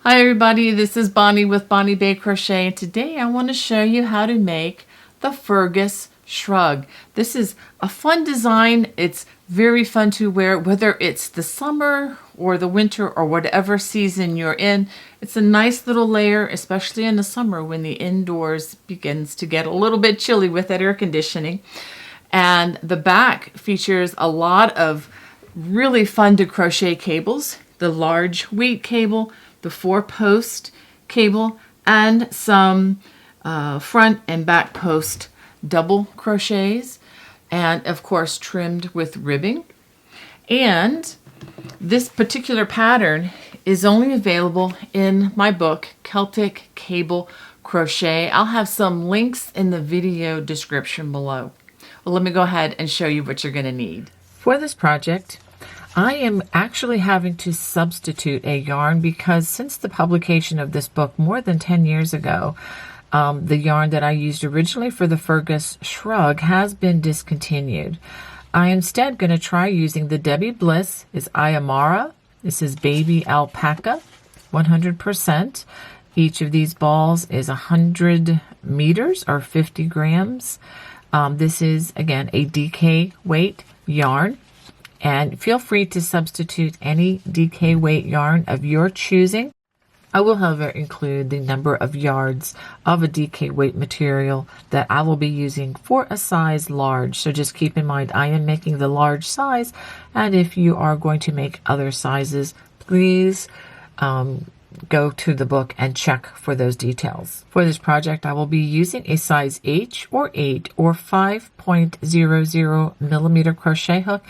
Hi everybody, this is Bonnie with Bonnie Bay Crochet, and today I want to show you how to make the Fergus Shrug. This is a fun design. It's very fun to wear whether it's the summer or the winter or whatever season you're in. It's a nice little layer, especially in the summer when the indoors begins to get a little bit chilly with that air conditioning. And the back features a lot of really fun to crochet cables, the large wheat cable, the 4-post cable, and some front and back post double crochets, and of course trimmed with ribbing. And this particular pattern is only available in my book, Celtic Cable Crochet. I'll have some links in the video description below. Well, let me go ahead and show you what you're going to need. For this project, I am actually having to substitute a yarn because since the publication of this book more than 10 years ago, the yarn that I used originally for the Fergus Shrug has been discontinued. I am instead going to try using the Debbie Bliss. Is Ayamara. This is Baby Alpaca, 100%. Each of these balls is 100 meters or 50 grams. This is, again, a DK weight yarn. And feel free to substitute any DK weight yarn of your choosing. I will, however, include the number of yards of a DK weight material that I will be using for a size large. So just keep in mind, I am making the large size. And if you are going to make other sizes, please go to the book and check for those details. For this project, I will be using a size H or 8 or 5.00 millimeter crochet hook.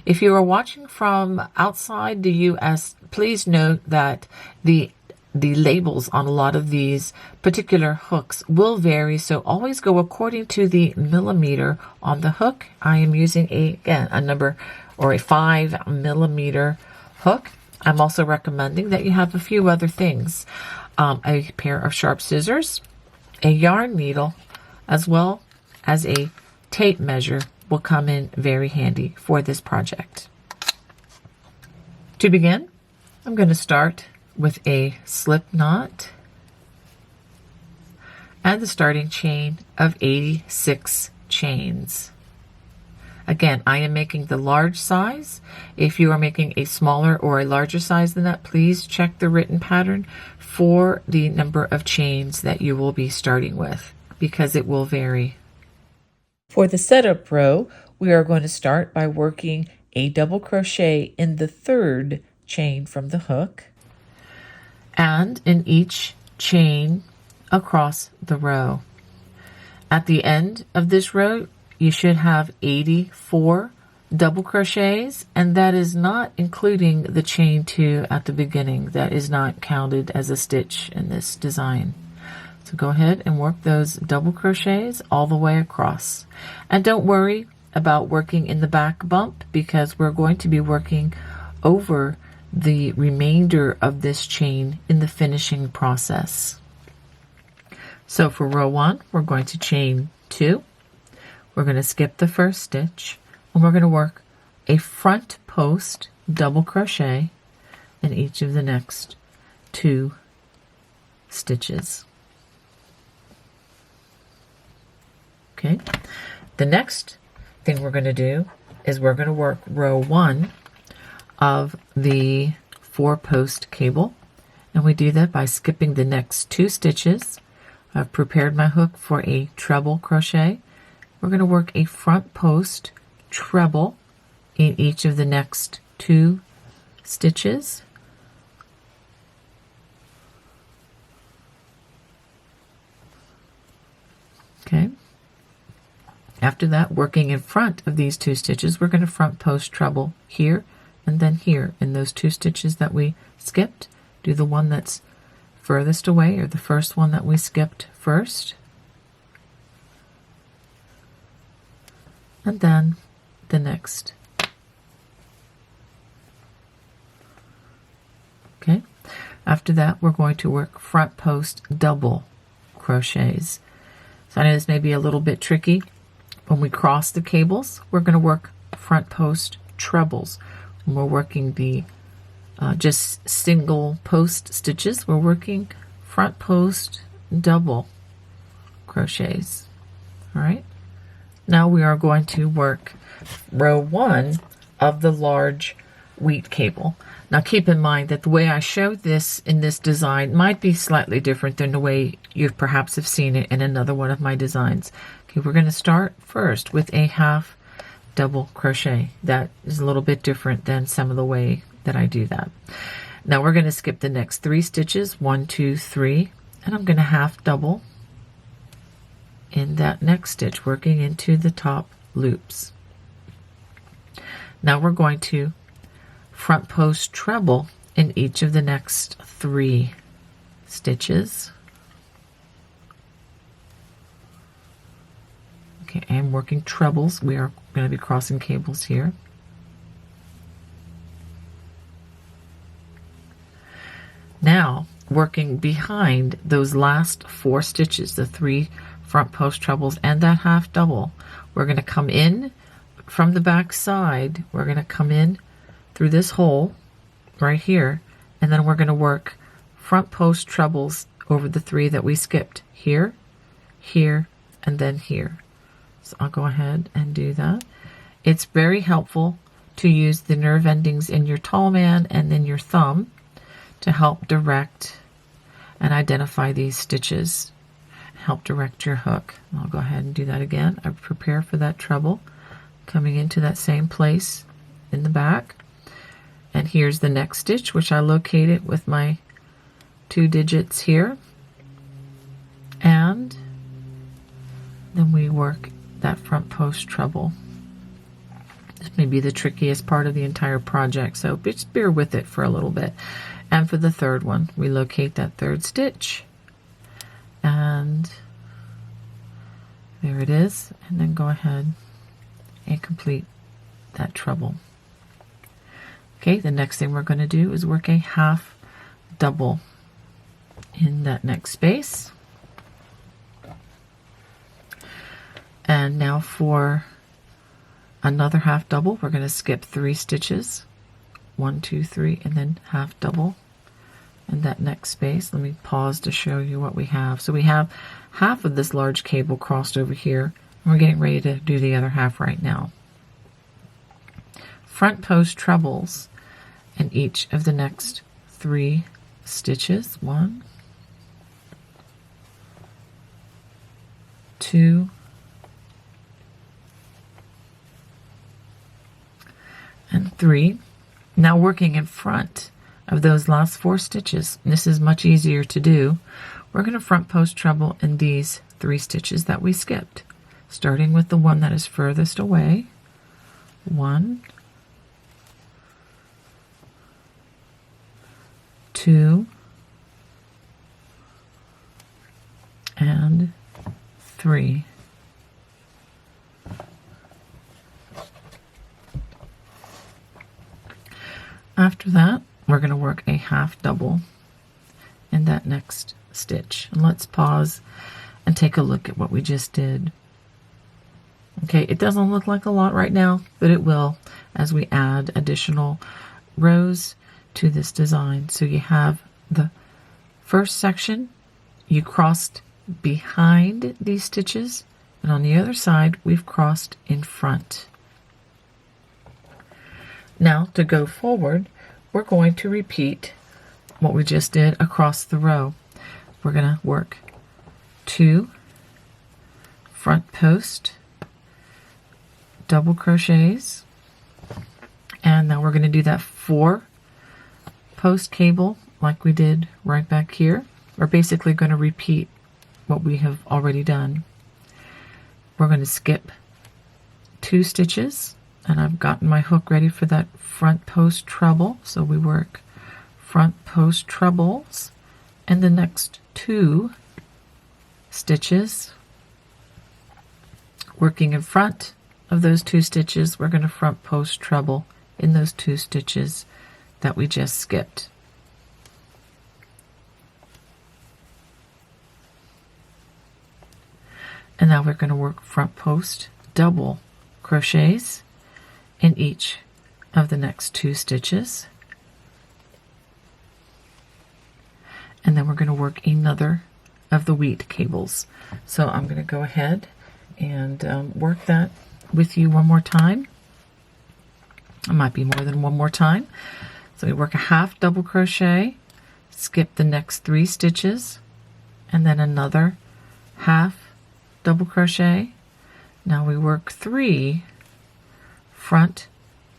If you are watching from outside the US, please note that the labels on a lot of these particular hooks will vary, so always go according to the millimeter on the hook. I am using a number or a 5 millimeter hook. I'm also recommending that you have a few other things. A pair of sharp scissors, a yarn needle, as well as a tape measure will come in very handy for this project. To begin, I'm going to start with a slip knot and the starting chain of 86 chains. Again, I am making the large size. If you are making a smaller or a larger size than that, please check the written pattern for the number of chains that you will be starting with, because it will vary. For the setup row, we are going to start by working a double crochet in the 3rd chain from the hook and in each chain across the row. At the end of this row, you should have 84 double crochets, and that is not including the chain 2 at the beginning. That is not counted as a stitch in this design. So go ahead and work those double crochets all the way across. And don't worry about working in the back bump, because we're going to be working over the remainder of this chain in the finishing process. So for row 1, we're going to chain 2. We're going to skip the first stitch, and we're going to work a front post double crochet in each of the next 2 stitches. Okay, the next thing we're going to do is we're going to work row 1 of the 4-post cable, and we do that by skipping the next 2 stitches. I've prepared my hook for a treble crochet. We're going to work a front post treble in each of the next 2 stitches. Okay. After that, working in front of these 2 stitches, we're going to front post treble here and then here in those 2 stitches that we skipped. Do the one that's furthest away, or the first one that we skipped first. And then the next. Okay. After that, we're going to work front post double crochets. So I know this may be a little bit tricky. When we cross the cables, we're going to work front post trebles. When we're working the just single post stitches. We're working front post double crochets. All right, now we are going to work row 1 of the large wheat cable. Now keep in mind that the way I showed this in this design might be slightly different than the way you perhaps have seen it in another one of my designs. Okay, we're going to start first with a half double crochet. That is a little bit different than some of the way that I do that. Now we're going to skip the next 3 stitches, 1, 2, 3, and I'm going to half double in that next stitch, working into the top loops. Now we're going to front post treble in each of the next 3 stitches. Okay, I'm working trebles. We are going to be crossing cables here. Now, working behind those last 4 stitches, the 3 front post trebles and that half double, we're going to come in from the back side. We're going to come in through this hole right here, and then we're going to work front post trebles over the 3 that we skipped, here, here, and then here. So I'll go ahead and do that. It's very helpful to use the nerve endings in your tall man and then your thumb to help direct and identify these stitches, help direct your hook. I'll go ahead and do that again. I prepare for that treble, coming into that same place in the back. And here's the next stitch, which I located with my 2 digits here. And then we work that front post treble. This may be the trickiest part of the entire project, so just bear with it for a little bit. And for the third one, we locate that 3rd stitch, and there it is, and then go ahead and complete that treble. Okay, the next thing we're going to do is work a half double in that next space. And now for another half double, we're going to skip 3 stitches, 1, 2, 3, and then half double in that next space. Let me pause to show you what we have. So we have half of this large cable crossed over here, and we're getting ready to do the other half right now. Front post trebles in each of the next 3 stitches. 1, 2, and 3. Now working in front of those last 4 stitches, and this is much easier to do, we're going to front post treble in these 3 stitches that we skipped, starting with the one that is furthest away. 1, 2, and 3. After that, we're going to work a half double in that next stitch. And let's pause and take a look at what we just did. Okay, it doesn't look like a lot right now, but it will as we add additional rows to this design. So you have the first section, you crossed behind these stitches, and on the other side, we've crossed in front. Now, to go forward, we're going to repeat what we just did across the row. We're going to work 2 front post double crochets, and now we're going to do that 4 post cable like we did right back here. We're basically going to repeat what we have already done. We're going to skip 2 stitches, and I've gotten my hook ready for that front post treble. So we work front post trebles and the next 2 stitches. Working in front of those 2 stitches, we're going to front post treble in those 2 stitches that we just skipped. And now we're going to work front post double crochets in each of the next 2 stitches. and then we're going to work another of the wheat cables. So I'm going to go ahead and work that with you one more time. It might be more than one more time. So we work a half double crochet, skip the next 3 stitches, and then another half double crochet. Now we work 3 front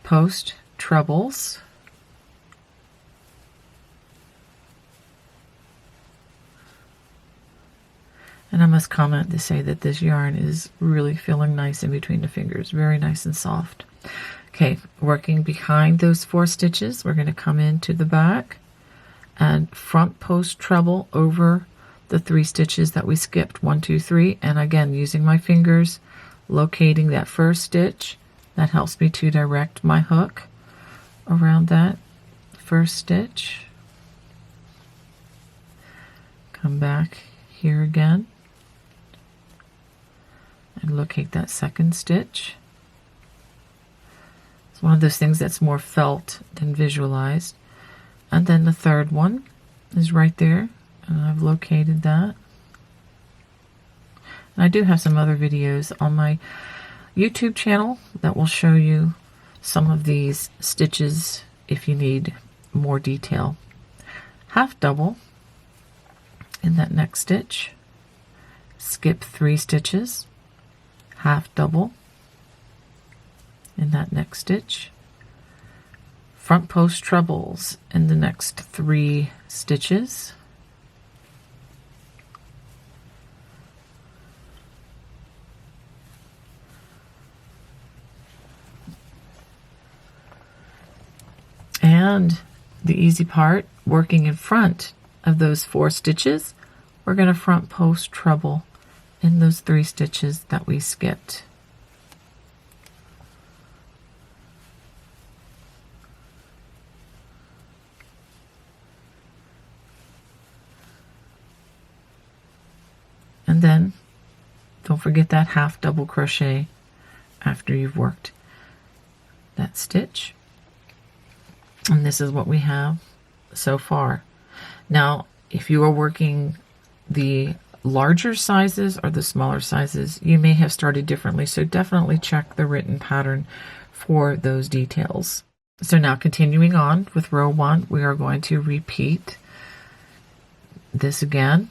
post trebles, and I must comment to say that this yarn is really feeling nice in between the fingers, very nice and soft. Okay, working behind those 4 stitches, we're going to come into the back and front post treble over the 3 stitches that we skipped, 1, 2, 3, and again using my fingers, locating that first stitch. That helps me to direct my hook around that first stitch. Come back here again and locate that second stitch. It's one of those things that's more felt than visualized. And then the third one is right there, and I've located that. And I do have some other videos on my YouTube channel that will show you some of these stitches if you need more detail. Half double in that next stitch, skip 3 stitches, half double in that next stitch, front post trebles in the next 3 stitches, and the easy part, working in front of those 4 stitches, we're going to front post treble in those 3 stitches that we skipped. And then don't forget that half double crochet after you've worked that stitch. And this is what we have so far. Now, if you are working the larger sizes or the smaller sizes, you may have started differently, so definitely check the written pattern for those details. So now continuing on with row 1, we are going to repeat this again.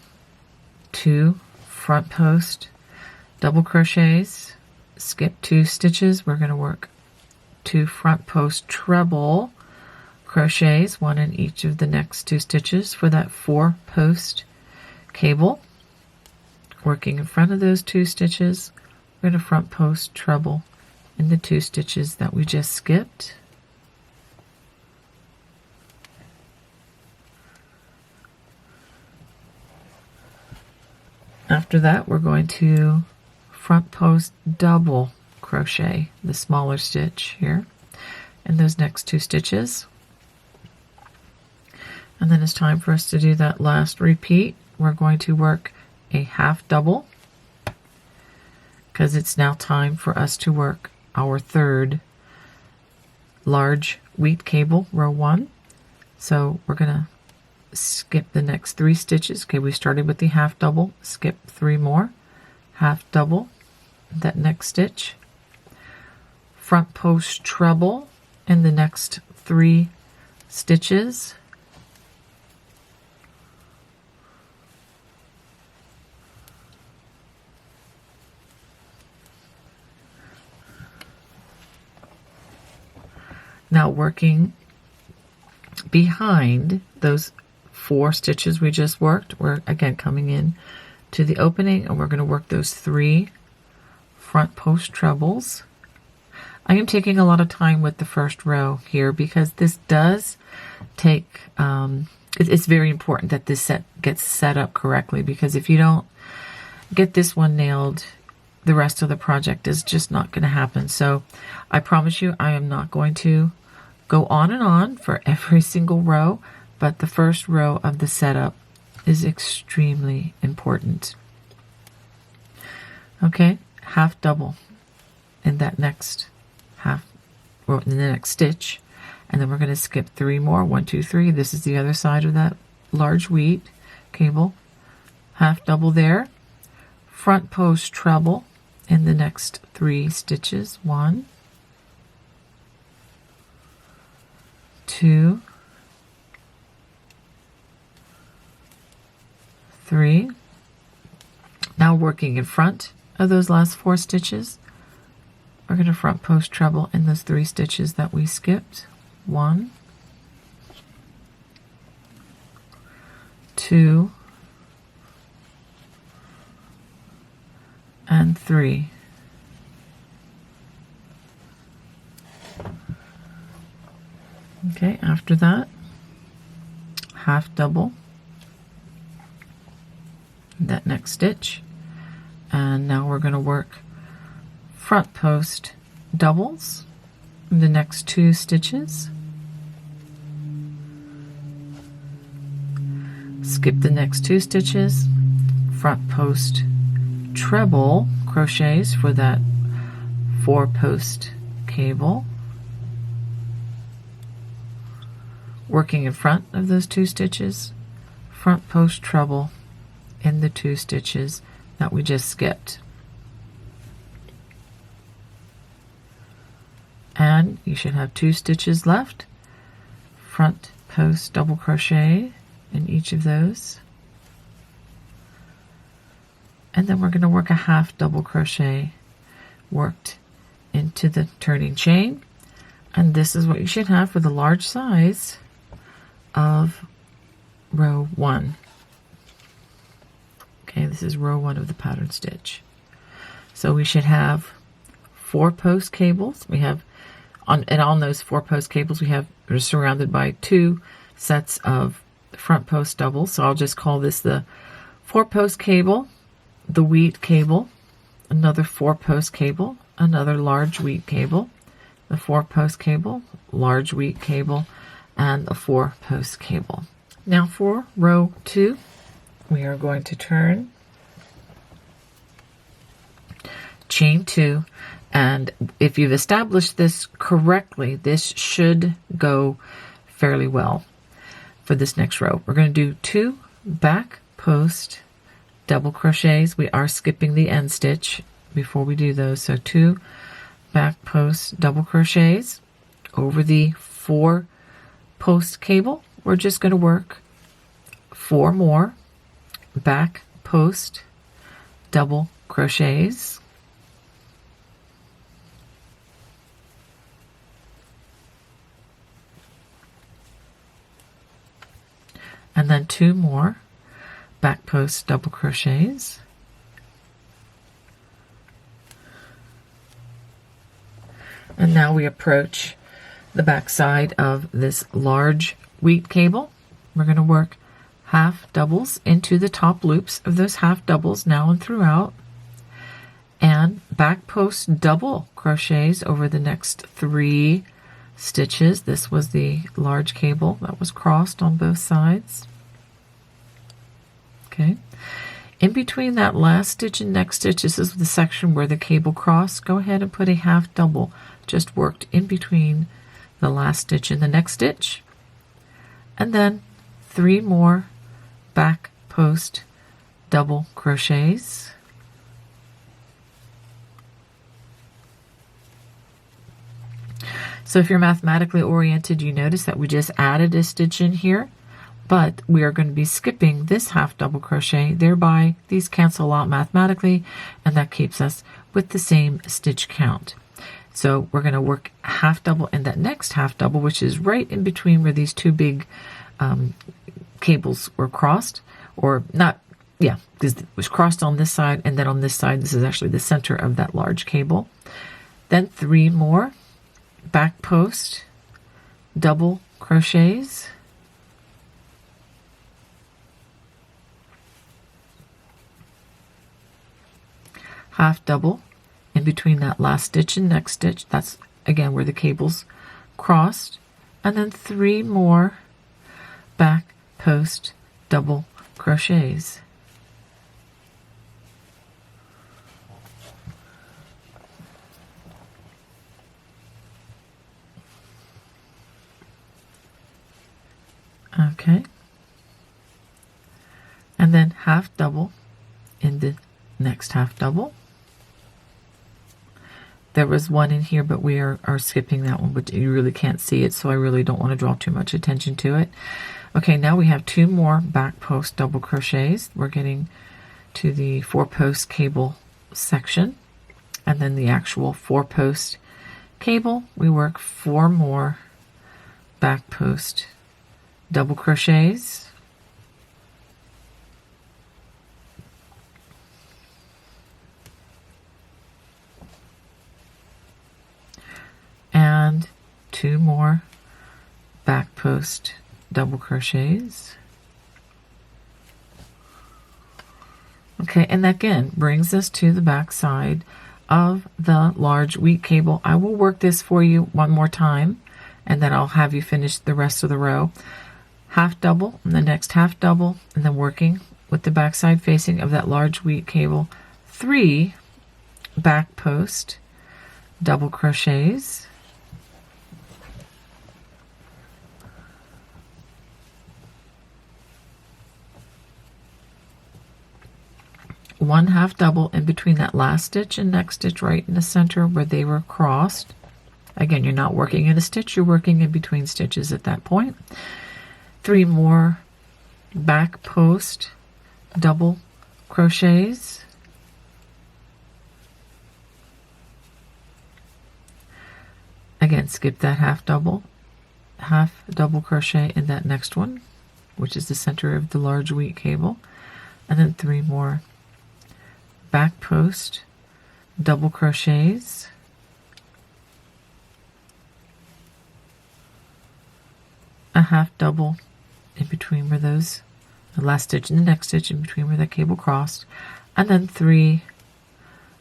2 front post double crochets, skip 2 stitches. We're going to work 2 front post treble crochets, 1 in each of the next 2 stitches for that 4 post cable. Working in front of those 2 stitches, we're going to front post treble in the 2 stitches that we just skipped. After that, we're going to front post double crochet the smaller stitch here in those next 2 stitches. And then it's time for us to do that last repeat. We're going to work a half double because it's now time for us to work our 3rd large wheat cable, row 1. So we're going to skip the next 3 stitches. Okay, we started with the half double, skip 3 more, half double that next stitch, front post treble in the next 3 stitches, now working behind those 4 stitches we just worked. We're again coming in to the opening, and we're going to work those 3 front post trebles. I am taking a lot of time with the first row here because this does take, it's very important that this set gets set up correctly, because if you don't get this one nailed, the rest of the project is just not going to happen. So I promise you I am not going to go on and on for every single row, but the first row of the setup is extremely important. Okay, half double in that next half, or in the next stitch, and then we're going to skip 3 more. 1, 2, 3. This is the other side of that large wheat. cable, half double there, front post treble in the next 3 stitches. 1, 2, 3. Now working in front of those last 4 stitches, we're going to front post treble in those 3 stitches that we skipped. 1, 2, and 3. Okay, after that, half double that next stitch, and now we're going to work front post doubles in the next 2 stitches. Skip the next 2 stitches, front post treble crochets for that 4 post cable, working in front of those 2 stitches, front post treble in the 2 stitches that we just skipped. And you should have 2 stitches left, front post double crochet in each of those, and then we're going to work a half double crochet worked into the turning chain, and this is what you should have for the large size of row 1. Okay, this is row 1 of the pattern stitch. So we should have 4 post cables. We have on those 4 post cables we're surrounded by 2 sets of front post doubles. So I'll just call this the 4 post cable, the wheat cable, another 4 post cable, another large wheat cable, the 4 post cable, large wheat cable, and a 4 post cable. Now for row 2, we are going to turn, chain 2, and if you've established this correctly, this should go fairly well for this next row. We're going to do 2 back post double crochets. We are skipping the end stitch before we do those, so 2 back post double crochets over the 4 post cable. We're just going to work 4 more back post double crochets, and then 2 more back post double crochets, and now we approach the back side of this large wheat cable. We're going to work half doubles into the top loops of those half doubles now and throughout, and back post double crochets over the next 3 stitches. This was the large cable that was crossed on both sides. Okay, in between that last stitch and next stitch, this is the section where the cable crossed. Go ahead and put a half double just worked in between the last stitch and the next stitch, and then 3 more back post double crochets, so if you're mathematically oriented, you notice that we just added a stitch in here, but we are going to be skipping this half double crochet, thereby these cancel out mathematically, and that keeps us with the same stitch count. So we're going to work half double in that next half double, which is right in between where these 2 big cables were crossed, or not, yeah, because it was crossed on this side, and then on this side, this is actually the center of that large cable. Then 3 more back post double crochets, half double in between that last stitch and next stitch. That's again where the cables crossed, and then 3 more back post double crochets. Okay, half double in the next half double. There was one in here, but we are skipping that one, but you really can't see it, so I really don't want to draw too much attention to it. Okay, now we have 2 more back post double crochets. We're getting to the 4-post cable section, and then the actual 4-post cable, we work 4 more back post double crochets. And 2 more back post double crochets. Okay, and that again brings us to the back side of the large wheat cable. I will work this for you one more time, and then I'll have you finish the rest of the row. Half double, and the next half double, and then working with the back side facing of that large wheat cable, 3 back post double crochets. One half double in between that last stitch and next stitch right in the center where they were crossed. Again, you're not working in a stitch, you're working in between stitches at that point. 3 more back post double crochets. Again, skip that half double crochet in that next one, which is the center of the large wheat cable, and then 3 more back post double crochets, a half double in between where those, the last stitch and the next stitch in between where that cable crossed, and then 3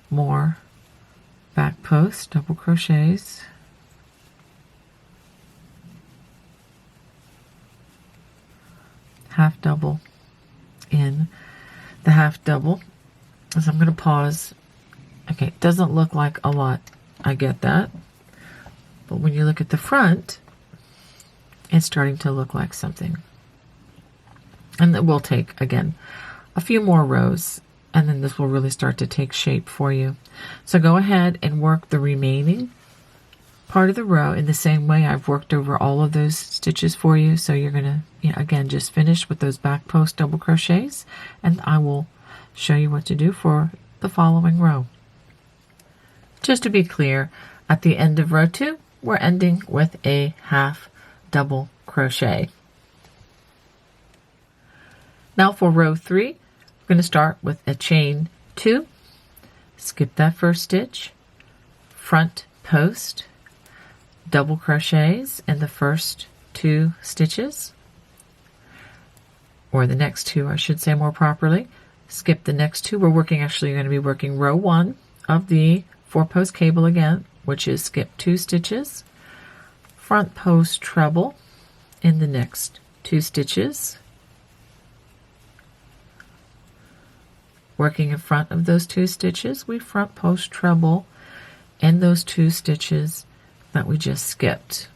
more back post double crochets, half double in the half double. So I'm going to pause. Okay, it doesn't look like a lot. I get that. But when you look at the front, it's starting to look like something. And it will take, again, a few more rows, and then this will really start to take shape for you. So go ahead and work the remaining part of the row in the same way I've worked over all of those stitches for you. So you're going to, again, just finish with those back post double crochets, and I will show you what to do for the following row. Just to be clear, at the end of row 2, we're ending with a half double crochet. Now for row 3, we're going to start with a chain 2, skip that first stitch, front post double crochets in the first 2 stitches, or the next 2, I should say more properly. Skip the next 2. We're working, actually going to be working row 1 of the 4-post cable again, which is skip 2 stitches, front post treble in the next 2 stitches, working in front of those 2 stitches, we front post treble in those 2 stitches that we just skipped.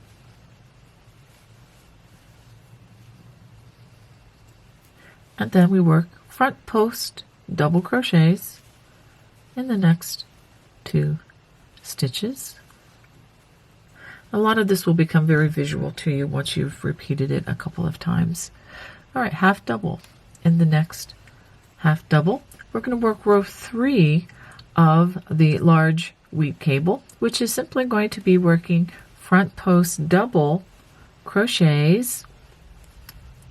And then we work front post double crochets in the next 2 stitches. A lot of this will become very visual to you once you've repeated it a couple of times. All right, half double in the next half double. We're going to work row 3 of the large wheat cable, which is simply going to be working front post double crochets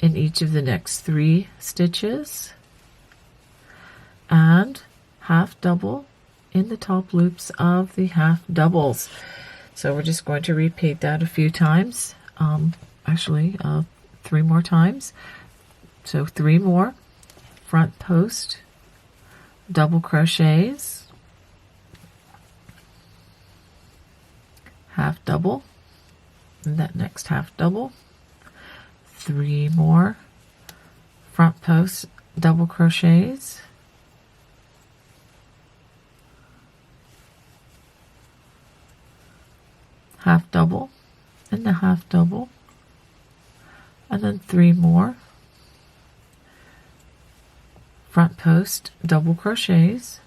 in each of the next 3 stitches, and half double in the top loops of the half doubles. So we're just going to repeat that a few times, actually 3 more times. So 3 more front post double crochets, half double in that next half double, 3 more front post double crochets, half double in the half double, and then 3 more front post double crochets,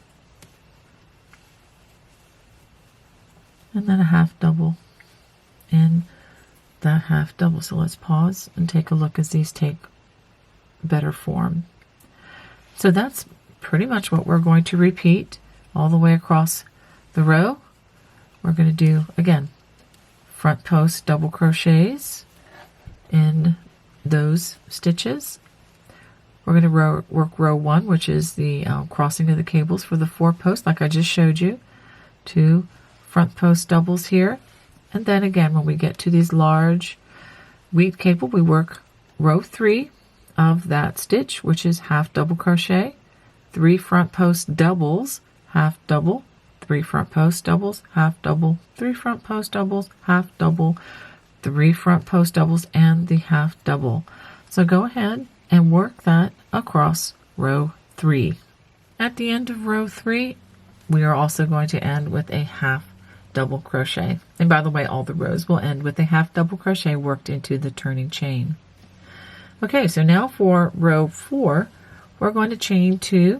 and then a half double in that half double. So let's pause and take a look as these take better form. So that's pretty much what we're going to repeat all the way across the row. We're going to do, again, front post double crochets in those stitches. We're going to work row 1, which is the crossing of the cables for the 4 posts, like I just showed you. 2 front post doubles here. And then again, when we get to these large wheat cable, we work row 3 of that stitch, which is half double crochet, 3 front post doubles, half double, 3 front post doubles, half double, 3 front post doubles, half double, 3 front post doubles, and the half double. So go ahead and work that across row 3. At the end of row 3, we are also going to end with a half double crochet. And by the way, all the rows will end with a half double crochet worked into the turning chain. Okay, so now for row 4, we're going to chain 2,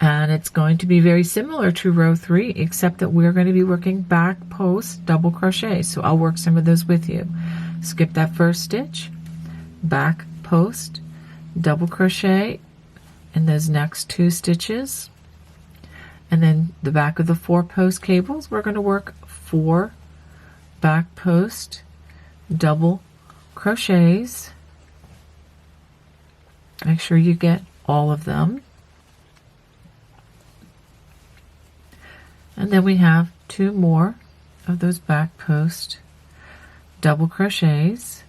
and it's going to be very similar to row 3, except that we're going to be working back post double crochet. So I'll work some of those with you. Skip that first stitch, back post double crochet in those next 2 stitches, and then the back of the 4 post cables, we're going to work 4 back post double crochets. Make sure you get all of them. And then we have 2 more of those back post double crochets.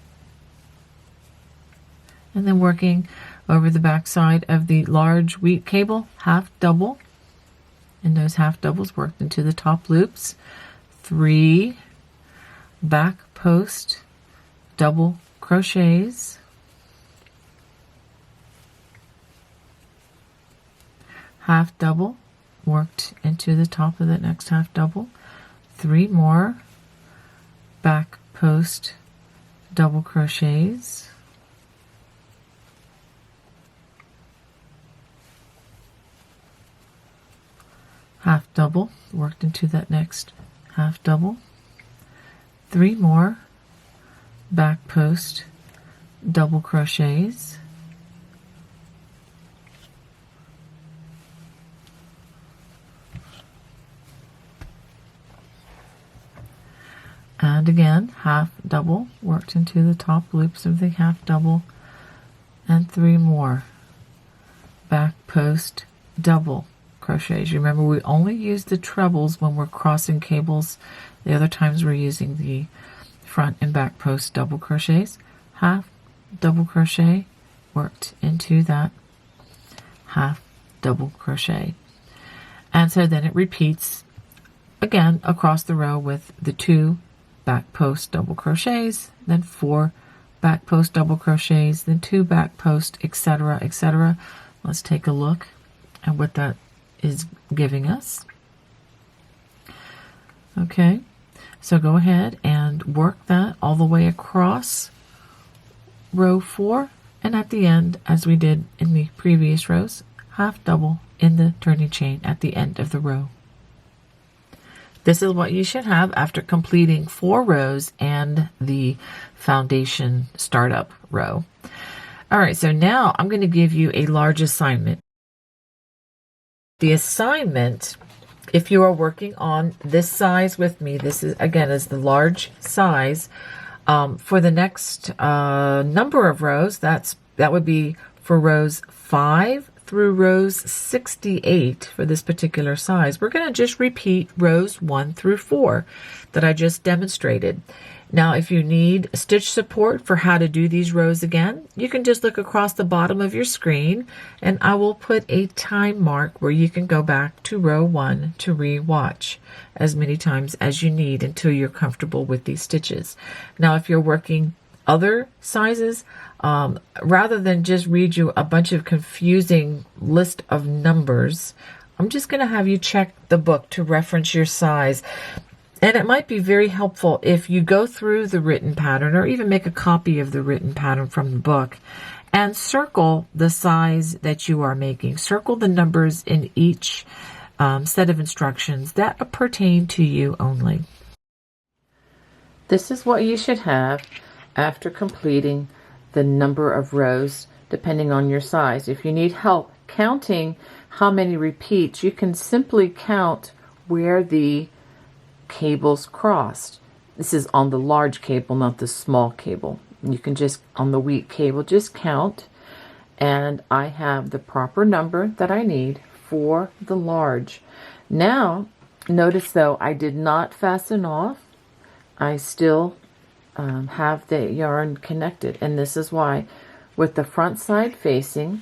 And then working over the back side of the large wheat cable, half double. And those half doubles worked into the top loops. 3 back post double crochets. Half double worked into the top of that next half double. 3 more back post double crochets. Half double worked into that next half double. 3 more back post double crochets. And again, half double worked into the top loops of the half double, and 3 more back post double crochets. Remember, we only use the trebles when we're crossing cables. The other times we're using the front and back post double crochets. Half double crochet worked into that half double crochet. And so then it repeats again across the row with the 2 back post double crochets, then 4 back post double crochets, then 2 back post, etc., etc. Let's take a look at what that is giving us. Okay, so go ahead and work that all the way across row 4, and at the end, as we did in the previous rows, half double in the turning chain at the end of the row. This is what you should have after completing 4 rows and the foundation startup row. All right, so now I'm going to give you a large assignment. The assignment, if you are working on this size with me, this is again is the large size. For the next number of rows, that would be for rows 5 through rows 68 for this particular size. We're going to just repeat rows 1 through 4 that I just demonstrated. Now, if you need stitch support for how to do these rows again, you can just look across the bottom of your screen, and I will put a time mark where you can go back to row 1 to re-watch as many times as you need until you're comfortable with these stitches. Now, if you're working other sizes, rather than just read you a bunch of confusing list of numbers, I'm just going to have you check the book to reference your size. And it might be very helpful if you go through the written pattern or even make a copy of the written pattern from the book and circle the size that you are making. Circle the numbers in each set of instructions that pertain to you only. This is what you should have after completing the number of rows depending on your size. If you need help counting how many repeats, you can simply count where the cables crossed. This is on the large cable, not the small cable. You can just, on the weak cable, just count, and I have the proper number that I need for the large. Now, notice though, I did not fasten off. I still have the yarn connected, and this is why with the front side facing,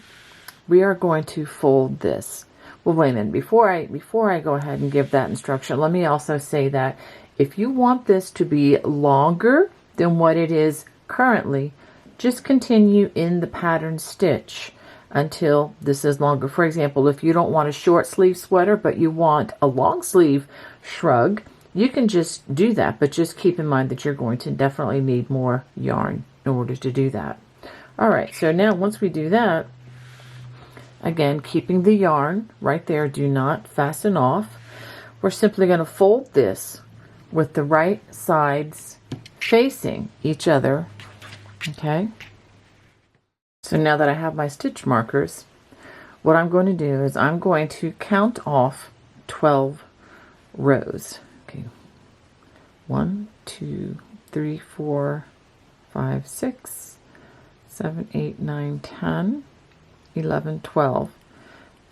we are going to fold this. Well, wait a minute, before I go ahead and give that instruction, let me also say that if you want this to be longer than what it is currently, just continue in the pattern stitch until this is longer. For example, if you don't want a short sleeve sweater, but you want a long sleeve shrug, you can just do that, but just keep in mind that you're going to definitely need more yarn in order to do that. All right, so now once we do that, again, keeping the yarn right there, do not fasten off. We're simply going to fold this with the right sides facing each other, okay? So now that I have my stitch markers, what I'm going to do is I'm going to count off 12 rows. Okay, 1, 2, 3, 4, 5, 6, 7, 8, 9, 10, 11, 12.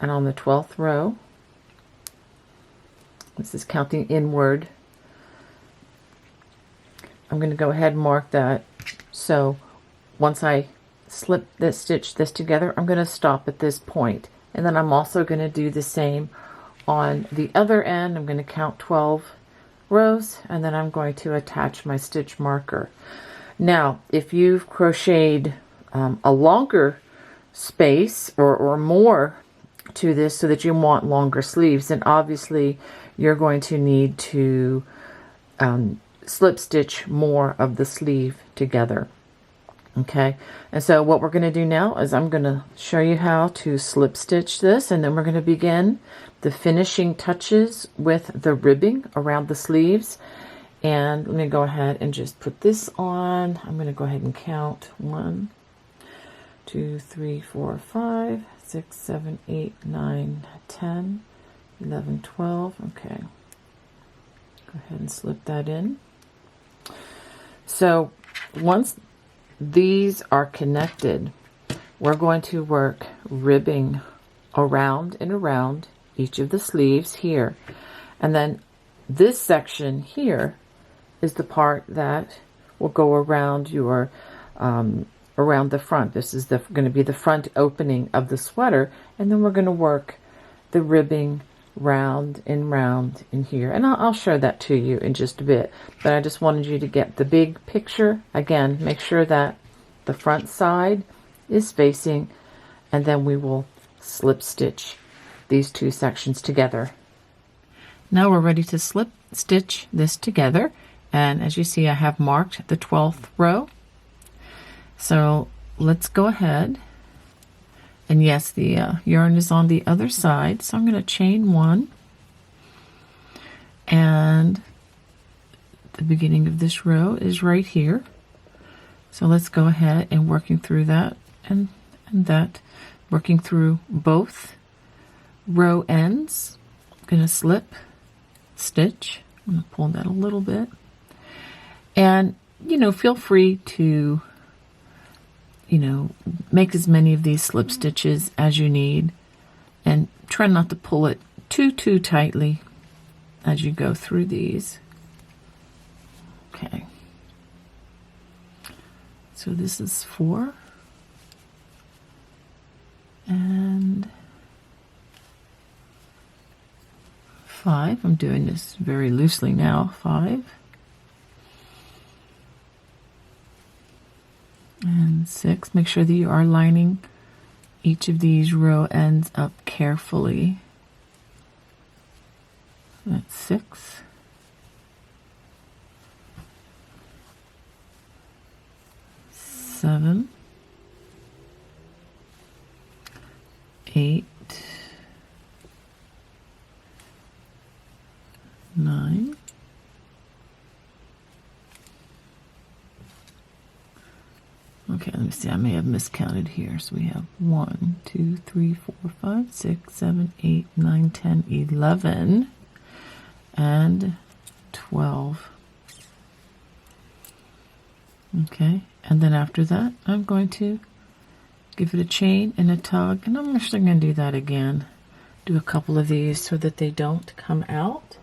And on the 12th row, this is counting inward, I'm going to go ahead and mark that. So once I stitch this together, I'm going to stop at this point. And then I'm also going to do the same on the other end. I'm going to count 12 rows, and then I'm going to attach my stitch marker. Now, if you've crocheted a longer space or more to this so that you want longer sleeves, then obviously you're going to need to slip stitch more of the sleeve together. Okay, and so what we're going to do now is I'm going to show you how to slip stitch this, and then we're going to begin the finishing touches with the ribbing around the sleeves. And let me go ahead and just put this on. I'm going to go ahead and count 1, 2, 3, 4, 5, 6, 7, 8, 9, 10, 11, 12. Okay, go ahead and slip that in. So once these are connected, we're going to work ribbing around and around each of the sleeves here. And then this section here is the part that will go around your around the front. This is going to be the front opening of the sweater, and then we're going to work the ribbing round and round in here, and I'll show that to you in just a bit, but I just wanted you to get the big picture. Again, make sure that the front side is facing, and then we will slip stitch these two sections together. Now we're ready to slip stitch this together, and as you see, I have marked the 12th row. So let's go ahead, and yes, the yarn is on the other side, so I'm going to chain 1, and the beginning of this row is right here. So let's go ahead and working through that and that, working through both row ends. I'm going to slip stitch. I'm going to pull that a little bit, and feel free to make as many of these slip stitches as you need, and try not to pull it too tightly as you go through these. Okay, so this is 4 and 5. I'm doing this very loosely now. 5 and 6. Make sure that you are lining each of these row ends up carefully. That's 6. 7. 8, 9, okay, let me see, I may have miscounted here. So we have 1, 2, 3, 4, 5, 6, 7, 8, 9, 10, 11, and 12. Okay, and then after that, I'm going to give it a chain and a tug, and I'm actually going to do that again. Do a couple of these so that they don't come out.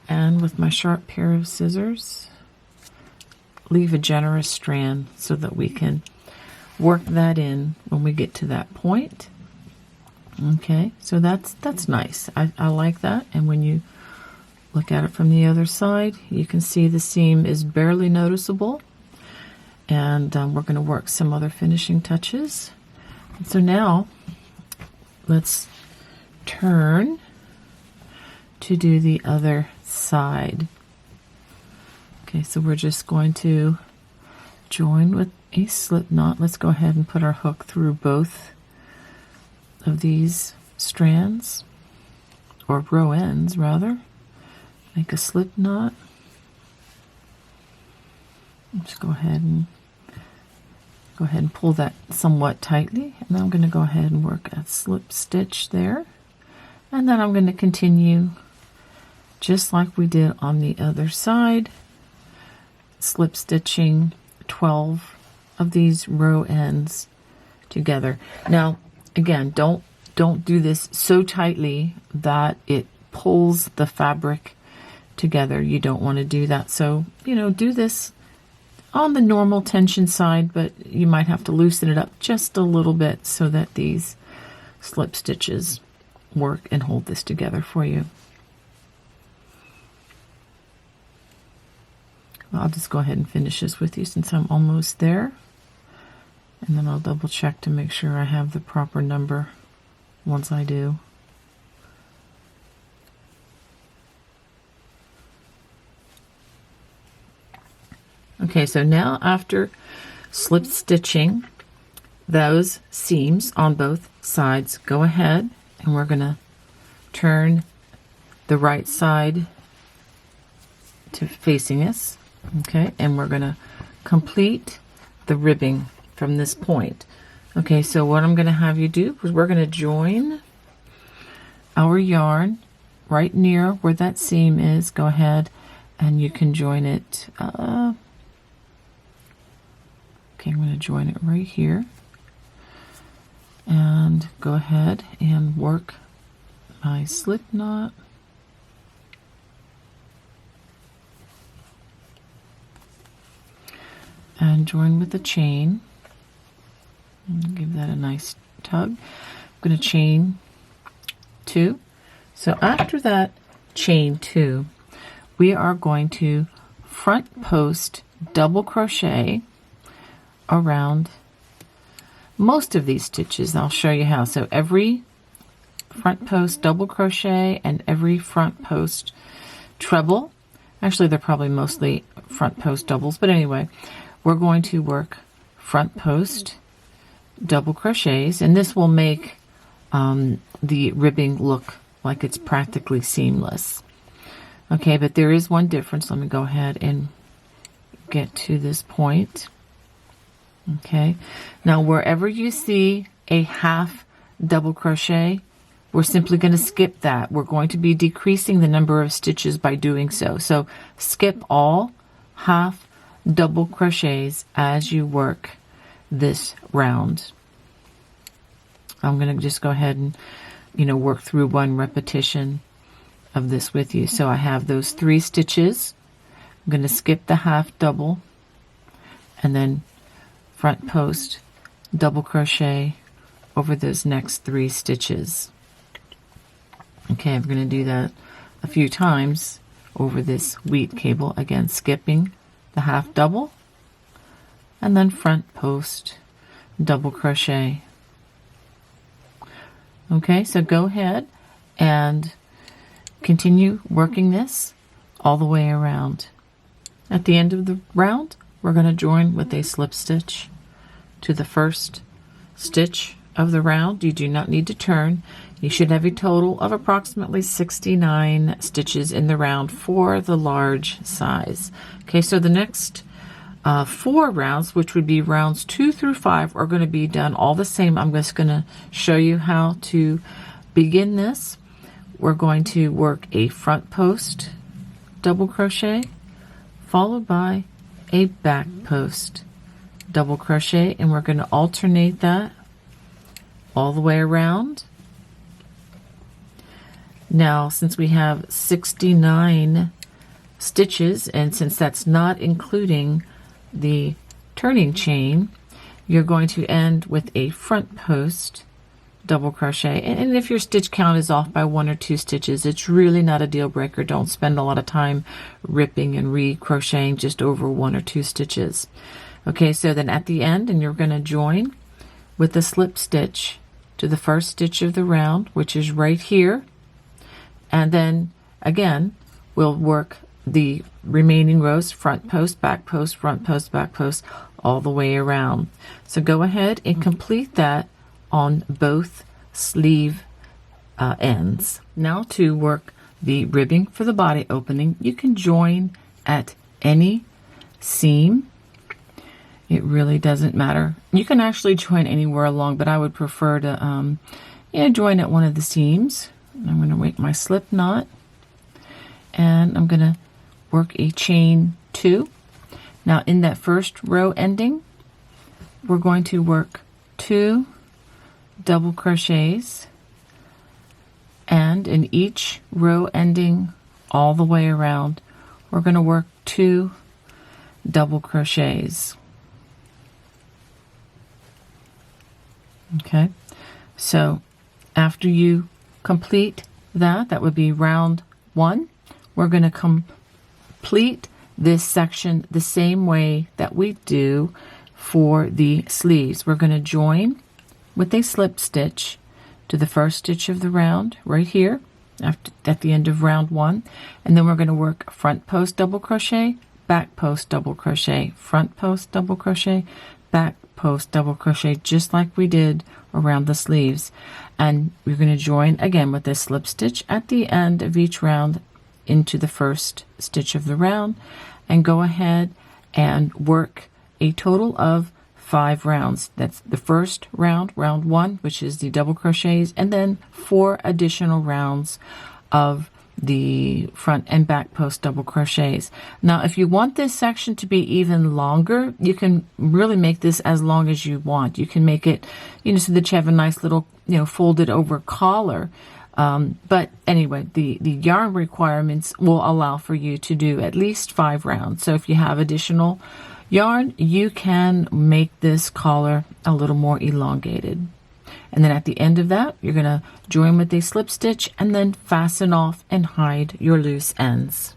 And with my sharp pair of scissors, leave a generous strand so that we can work that in when we get to that point. Okay, so that's nice. I like that. And when you look at it from the other side, you can see the seam is barely noticeable. And we're going to work some other finishing touches. And so now let's turn to do the other side. Okay, so we're just going to join with a slip knot. Let's go ahead and put our hook through both of these strands, or row ends rather. Make a slip knot. Just go ahead and pull that somewhat tightly, and then I'm going to go ahead and work a slip stitch there, and then I'm going to continue just like we did on the other side, slip stitching 12 of these row ends together. Now again, don't do this so tightly that it pulls the fabric together. You don't want to do that. So, do this on the normal tension side, but you might have to loosen it up just a little bit so that these slip stitches work and hold this together for you. Well, I'll just go ahead and finish this with you since I'm almost there, and then I'll double check to make sure I have the proper number once I do. Okay, so now after slip stitching those seams on both sides, go ahead and we're going to turn the right side to facing us. Okay, and we're going to complete the ribbing from this point. Okay, so what I'm going to have you do is we're going to join our yarn right near where that seam is. Go ahead and you can join it. Okay, I'm going to join it right here, and go ahead and work my slip knot. And join with a chain. And give that a nice tug. I'm going to chain 2. So after that chain 2, we are going to front post double crochet around most of these stitches. I'll show you how. So every front post double crochet and every front post treble. Actually, they're probably mostly front post doubles, but anyway, we're going to work front post double crochets, and this will make the ribbing look like it's practically seamless. Okay, but there is one difference. Let me go ahead and get to this point. Okay, now wherever you see a half double crochet, we're simply going to skip that. We're going to be decreasing the number of stitches by doing so. So skip all half double crochets as you work this round. I'm going to just go ahead and, work through one repetition of this with you. So I have those 3 stitches. I'm going to skip the half double and then front post double crochet over those next 3 stitches. Okay, I'm going to do that a few times over this wheat cable, again skipping the half double and then front post double crochet. Okay, so go ahead and continue working this all the way around. At the end of the round, we're going to join with a slip stitch to the first stitch of the round. You do not need to turn. You should have a total of approximately 69 stitches in the round for the large size. Okay, so the next 4 rounds, which would be rounds 2 through 5, are going to be done all the same. I'm just going to show you how to begin this. We're going to work a front post double crochet followed by a back post double crochet, and we're going to alternate that all the way around. Now, since we have 69 stitches, and since that's not including the turning chain, you're going to end with a front post double crochet. And if your stitch count is off by 1 or 2 stitches, it's really not a deal breaker. Don't spend a lot of time ripping and re-crocheting just over 1 or 2 stitches. Okay, so then at the end, and you're going to join with the slip stitch to the first stitch of the round, which is right here. And then again, we'll work the remaining rows, front post, back post, front post, back post, all the way around. So go ahead and complete that on both sleeve ends. Now to work the ribbing for the body opening, you can join at any seam. It really doesn't matter. You can actually join anywhere along, but I would prefer to join at one of the seams. I'm going to make my slip knot, and I'm going to work a chain 2. Now in that first row ending, we're going to work 2 double crochets, and in each row ending all the way around, we're going to work 2 double crochets. Okay, so after you complete that, that would be round 1. We're going to complete this section the same way that we do for the sleeves. We're going to join with a slip stitch to the first stitch of the round right here at the end of round 1, and then we're going to work front post double crochet, back post double crochet, front post double crochet, back post double crochet, just like we did around the sleeves. And we're going to join again with this slip stitch at the end of each round into the first stitch of the round, and go ahead and work a total of 5 rounds. That's the first round, round 1, which is the double crochets, and then 4 additional rounds of the front and back post double crochets. Now if you want this section to be even longer, you can really make this as long as you want. You can make it, so that you have a nice little, folded over collar. But anyway, the yarn requirements will allow for you to do at least 5 rounds. So if you have additional yarn, you can make this collar a little more elongated. And then at the end of that, you're going to join with a slip stitch and then fasten off and hide your loose ends.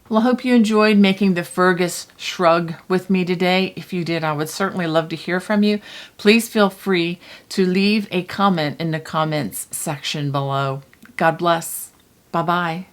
Well, I hope you enjoyed making the Fergus shrug with me today. If you did, I would certainly love to hear from you. Please feel free to leave a comment in the comments section below. God bless. Bye-bye.